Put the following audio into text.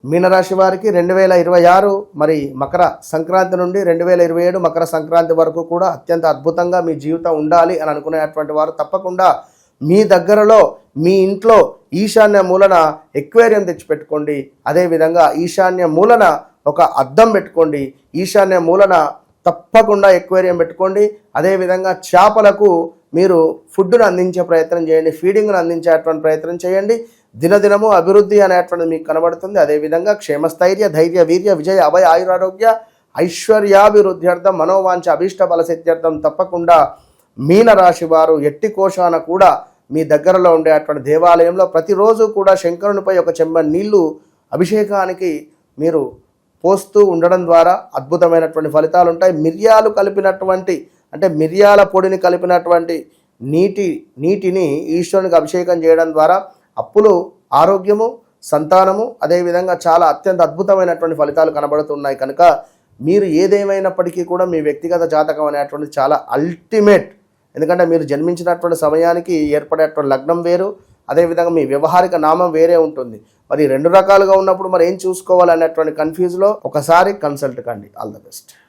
మీనరాశి వారికి 2026 మరి మకర సంక్రాంతి నుండి 2027 మకర సంక్రాంతి వరకు కూడా అత్యంత అద్భుతంగా మీ జీవితం ఉండాలి అని అనుకునేటువంటి వారు తప్పకుండా మీ దగ్గరలో మీ ఇంట్లో ఈశాన్య మూలన ఎక్వేరియం తెచ్చిపెట్టుకోండి. అదేవిధంగా ఈశాన్య మూలన ఒక అద్దం పెట్టుకోండి. ఈశాన్య మూలన తప్పకుండా ఎక్వేరియం పెట్టుకోండి. అదేవిధంగా చేపలకు మీరు ఫుడ్ను అందించే ప్రయత్నం చేయండి, ఫీడింగ్ను అందించేటువంటి ప్రయత్నం చేయండి. దినదినము అభివృద్ధి అనేటువంటిది మీకు కనబడుతుంది. అదేవిధంగా క్షేమస్థైర్య ధైర్య వీర్య విజయ అభయ ఆయురారోగ్య ఐశ్వర్యాభివృద్ధ్యర్థం మనోవాంఛ అభీష్ట బల సిద్ధ్యర్థం తప్పకుండా మీనరాశి వారు ఎట్టి కోశాన కూడా మీ దగ్గరలో ఉండేటువంటి దేవాలయంలో ప్రతిరోజు కూడా శంకరునిపై ఒక చెంబ నీళ్లు అభిషేకానికి మీరు పోస్తూ ఉండడం ద్వారా అద్భుతమైనటువంటి ఫలితాలు ఉంటాయి. మిరియాలు కలిపినటువంటి అంటే మిరియాల పొడిని కలిపినటువంటి నీటిని ఈశ్వరునికి అభిషేకం చేయడం ద్వారా అప్పులు, ఆరోగ్యము, సంతానము అదేవిధంగా చాలా అత్యంత అద్భుతమైనటువంటి ఫలితాలు కనబడుతున్నాయి. కనుక మీరు ఏదేమైనప్పటికీ కూడా మీ వ్యక్తిగత జాతకం అనేటువంటిది చాలా అల్టిమేట్. ఎందుకంటే మీరు జన్మించినటువంటి సమయానికి ఏర్పడేటువంటి లగ్నం వేరు, అదేవిధంగా మీ వ్యవహారిక నామం వేరే ఉంటుంది. మరి రెండు రకాలుగా ఉన్నప్పుడు మరి ఏం చూసుకోవాలి అనేటువంటి కన్ఫ్యూజ్లో ఒకసారి కన్సల్ట్ కండి. All the best.